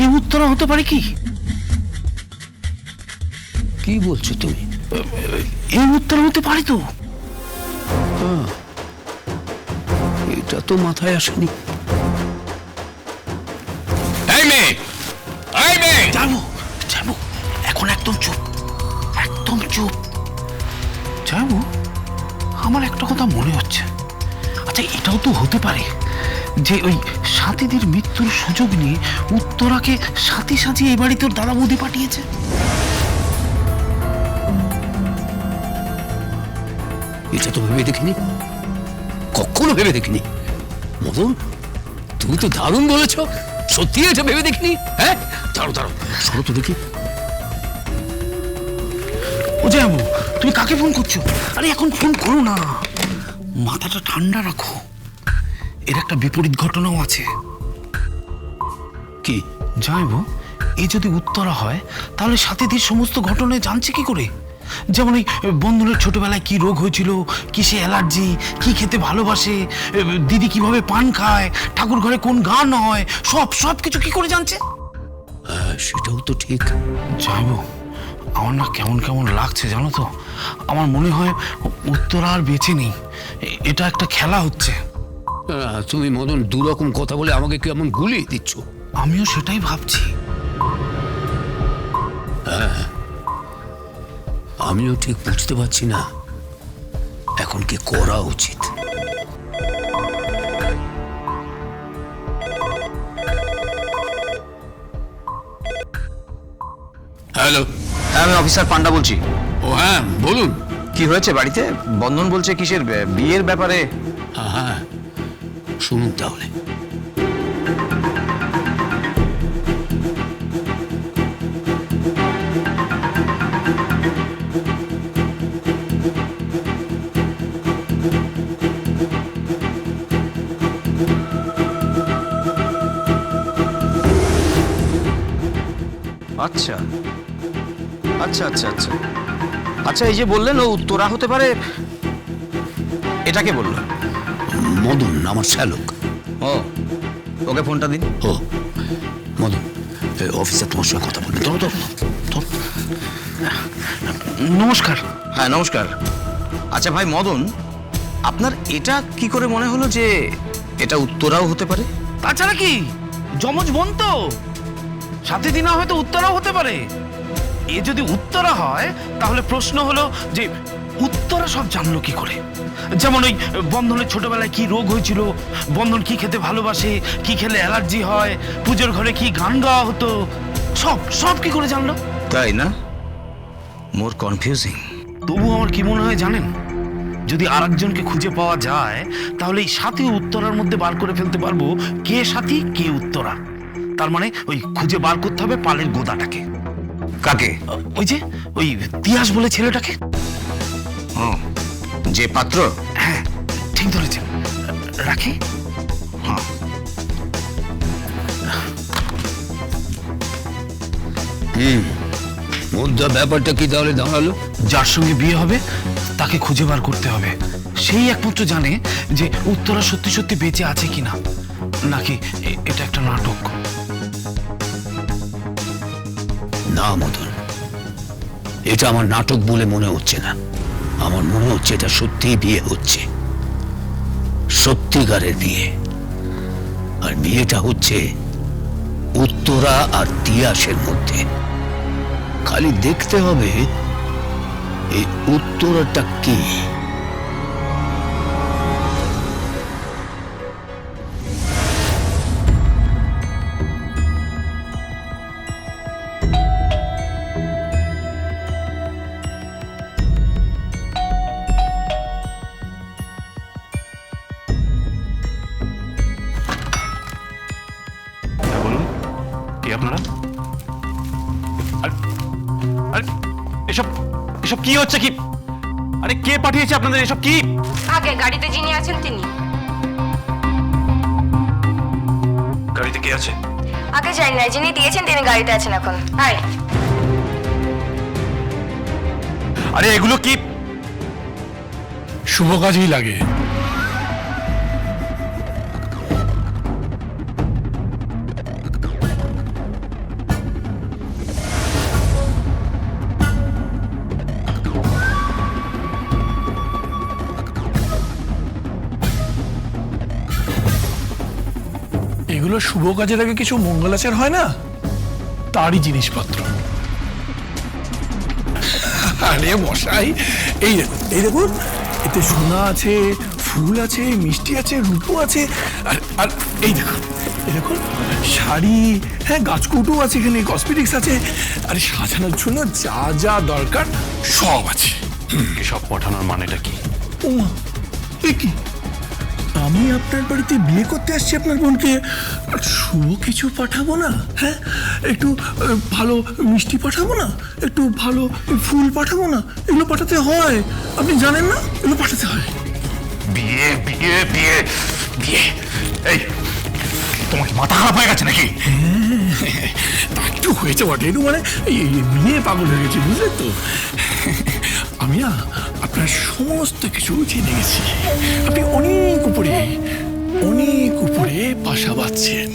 এই উত্তরা হতে পারে কি? কি বলছো তুমি? এই উত্তরা হতে পারে তো। এটা তো মাথায় আসেনি। যাবো যাবো, এখন একদম চুপ, একদম চুপ। যাবো, আমার একটা কথা মনে হচ্ছে। আচ্ছা, এটাও তো হতে পারে যে ওই সাথীদের মৃত্যুর সুযোগ নিয়ে উত্তরাকে সাথী সাজিয়ে এই বাড়ি তোর দাদা বৌদি পাঠিয়েছে। এটা তো ভেবে দেখিনি, কখনো ভেবে দেখিনি। মদন, তুমি তো দারুণ বলেছ। সত্যি এটা ভেবে দেখিনি। হ্যাঁ, দাঁড়ো দাঁড়ো, শোনো তো দেখি। ও যাবো, তুমি কাকে ফোন করছো? আরে এখন ফোন করো না, মাথাটা ঠান্ডা রাখো। এর একটা বিপরীত ঘটনাও আছে। কি? যাইবো, এ যদি উত্তরা হয় তাহলে সাথীদের সমস্ত ঘটনায় জানছে কি করে? যেমন এই বন্ধনের ছোটবেলায় কি রোগ হয়েছিল, কিসে অ্যালার্জি, কি খেতে ভালোবাসে, দিদি কিভাবে পান খায়, ঠাকুর ঘরে কোন গান হয়, সব সব কিছু কি করে জানছে? হ্যাঁ, সেটাও তো ঠিক। যাইবো, আমার না কেমন কেমন লাগছে জানো তো। আমার মনে হয় উত্তরা আর বেঁচে নেই, এটা একটা খেলা হচ্ছে। তুমি মদন দুরকম কথা বলে আমাকে কেমন গুলিয়ে দিচ্ছ। আমিও সেটাই ভাবছি। আমিও ঠিক বুঝতে পারছি না এখন কি করা উচিত। হ্যালো। হ্যাঁ, আমি অফিসার পান্ডা বলছি। ও হ্যাঁ, বলুন। কি হয়েছে বাড়িতে? বন্ধন বলছে কিসের বিয়ের ব্যাপারে। হ্যাঁ, শুনুন তাহলে। আচ্ছা আচ্ছা আচ্ছা আচ্ছা আচ্ছা, এই যে বললেন ও উত্তরা হতে পারে, এটাকে বললো? মদন আমার শ্যালক। ও, ওকে ফোনটা দিন। ও মদন, অফিসে তোমার সঙ্গে কথা বলবে। ধরো, ধরো, ধরো। নমস্কার। হ্যাঁ নমস্কার। আচ্ছা ভাই মদন, আপনার এটা কি করে মনে হলো যে এটা উত্তরাও হতে পারে? তাছাড়া কি, যমজ বোন তো, সাথে দিনা হয়তো উত্তরাও হতে পারে। এ যদি উত্তরা হয় তাহলে প্রশ্ন হলো যে উত্তরা সব জানলো কি করে? যেমন ওই বন্ধনের ছোটবেলায় কি রোগ হয়েছিল, বন্ধন কি খেতে ভালোবাসে, কি খেলে অ্যালার্জি হয়, পুজোর ঘরে কি গান গাওয়া হতো, সব সব কি করে জানলো? তাই না? মোর কনফিউজিং। তবু আমার কি মনে হয় জানেন, যদি আরেকজনকে খুঁজে পাওয়া যায় তাহলে এই সাথী ও উত্তরার মধ্যে বার করে ফেলতে পারবো কে সাথী কে উত্তরা। তার মানে ওই খুঁজে বার করতে হবে পালের গোদাটাকে। কাকে? ওই যে ওই তিয়াস বলে ছেলেটাকে। ও, যে পাত্র। হ্যাঁ, ঠিক ধরেছেন। রাখি। হ্যাঁ, মুদ্রা ব্যাপারটা কি তাহলে দাঁড়ালো? যার সঙ্গে বিয়ে হবে তাকে খুঁজে বার করতে হবে। সেই একমাত্র জানে যে উত্তরা সত্যি সত্যি বেঁচে আছে কিনা, নাকি এটা একটা নাটক। না মদন, এটা আমার নাটক বলে মনে হচ্ছে না। আমার মনে হচ্ছে এটা সত্যিই বিয়ে হচ্ছে, সত্যিকারের বিয়ে। আর বিয়েটা হচ্ছে উত্তরা আর তিয়াসের মধ্যে। খালি দেখতে হবে এই উত্তরাটা কি। বলুন, কি আপনারা? আরে এসব এসব কি হচ্ছে? কি, আরে কে পাঠিয়েছে আপনাদের এসব? কি আগে গাড়িতে যিনি আছেন তিনি। গাড়িতে কে আছে? আগে জানি না, যিনি দিয়েছেন তিনি গাড়িতে আছেন এখন। হাই, আরে এগুলো কি? শুভ কাজেই লাগে। এগুলো শুভ কাজের আগে কিছু মঙ্গলাচার হয় না, তারই জিনিসপত্র। আরে মশাই, এই দেখুন এতে সোনা আছে, ফুল আছে, মিষ্টি আছে, রূপো আছে, আর এই দেখুন শাড়ি, হ্যাঁ গাছকুটো আছে, এখানে কসমেটিক্স আছে, আর সাজানোর জন্য যা যা দরকার সব আছে। এসব পাঠানোর মানেটা কি? ওমা, এ কি? আমি আপনার বাড়িতে বিয়ে করতে আসছি আপনার বোনকে, আর শুভ কিছু পাঠাবো না? হ্যাঁ, একটু ভালো মিষ্টি পাঠাবো না? একটু ভালো ফুল পাঠাবো না? এগুলো পাঠাতে হয়, আপনি জানেন না? এগুলো পাঠাতে হয়। বিয়ে বিয়ে বিয়ে বিয়ে, এই তোমার কি মাথা খারাপ হয়ে গেছে নাকি? তা একটু হয়েছে বটে, একটু মানে এই বিয়ে পাগল হয়ে গেছে, বুঝলেন তো? আমি না আপনার সমস্ত কিছু জেনে গেছি। আপনি অনেক উপরে বাসা বাঁধছেন,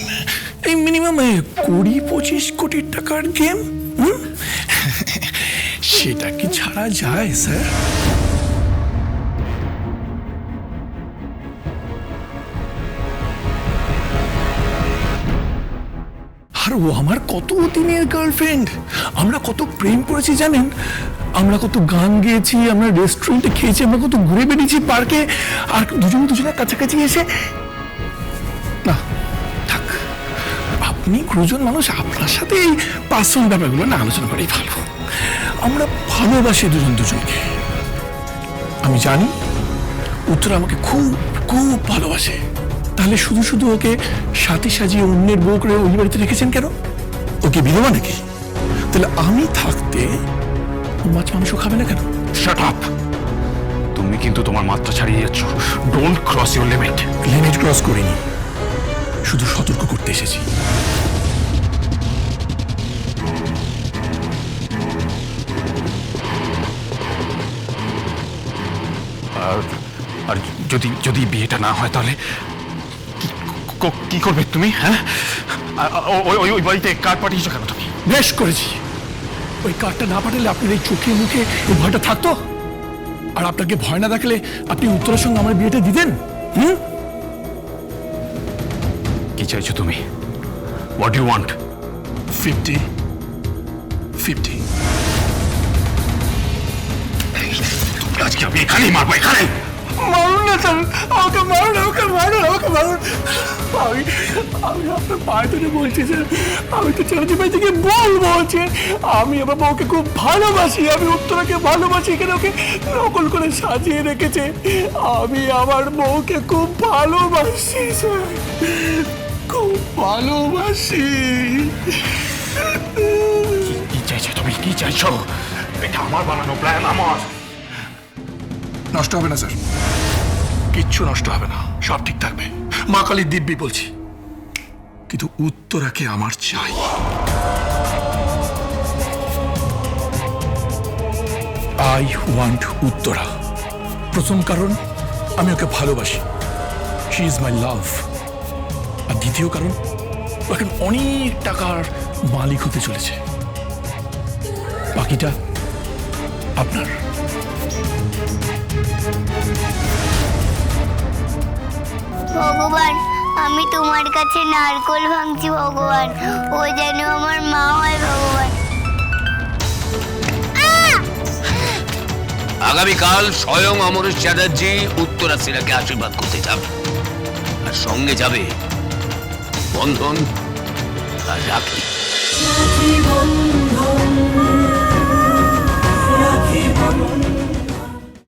এই মিনিমাম 20-25 কোটি টাকার গেম। সেটা কি ছাড়া যায় স্যার? আর ও আমার কত দিনের গার্লফ্রেন্ড, আমরা কত প্রেম করেছি জানেন? আমরা কত গান গেয়েছি, আমরা রেস্টুরেন্টে খেয়েছি, আমরা কত ঘুরে বেরিয়েছি পার্কে, আর দুজনের কাছাকাছি এসে না থাক, আপনি গুরুজন মানুষ, আপনার সাথে এই পার্সোনাল ব্যাপারগুলো না আলোচনা করাই ভালো। আমরা ভালোবাসি দুজনকে। আমি জানি উত্তর আমাকে খুব খুব ভালোবাসে, তাহলে শুধু ওকে সাথী সাজিয়ে অন্যের বউ করে ওই বাড়িতে রেখেছেন কেন? ওকে বিধবা নাকি? তাহলে আমি থাকতে ও মাছ মাংস খাবে না কেন? Shut up! তুমি কিন্তু তোমার মাত্রা ছাড়িয়ে যাচ্ছ। Don't cross your limit. Limit cross করিনি, শুধু সতর্ক করতে এসেছি। আর যদি বিয়েটা না হয় তাহলে কি করবে তুমি? হ্যাঁ, ওই বাড়িতে কার্ড পাঠিয়েছো কেন তুমি? বেশ করেছি, ওই কার্ডটা না পাঠালে আপনার এই চোখে মুখে এই ভয়টা থাকতো? আর আপনাকে ভয় না দেখলে আপনি উত্তরের সঙ্গে আমার বিয়েটা দিতেন? কি চাইছো তুমি? What you want? 50-50। আজকে আমি এখানেই মারবো, এখানে। মারুন না স্যার, আমাকে মারুন, আমি আপনার পায়ে ধরে বলছি স্যার, আমি তো ছেলেটি ভাই থেকে বলছি আমি আমার বউকে খুব ভালোবাসি, আমি উত্তরাকে ভালোবাসি, এখানে ওকে নকল করে সাজিয়ে রেখেছে। আমি আমার বউকে খুব ভালোবাসি স্যার, খুব ভালোবাসি। কি চাইছো তুমি? কি চাইছো? এটা আমার বানানো প্ল্যান, আমার। নষ্ট হবে না স্যার, কিচ্ছু নষ্ট হবে না, সব ঠিক থাকবে। মা কালীর দিব্যি বলছি, কিন্তু উত্তরাকে আমার চাই। I want Uttara. প্রথম কারণ, আমি ওকে ভালোবাসি, শি ইজ মাই লাভ। আর দ্বিতীয় কারণ, ও এখন অনেক টাকার মালিক হতে চলেছে। বাকিটা আপনার। ভগবান, আমি তোমার কাছে নারকল ভাঙছি ভগবান, ও যেন আমার মা হয় ভগবান। আগামীকাল স্বয়ং অমরেশ চ্যাটার্জি উত্তরা সিরাকে আশীর্বাদ করতে যাবে, আর সঙ্গে যাবে বন্ধন আর রাখি।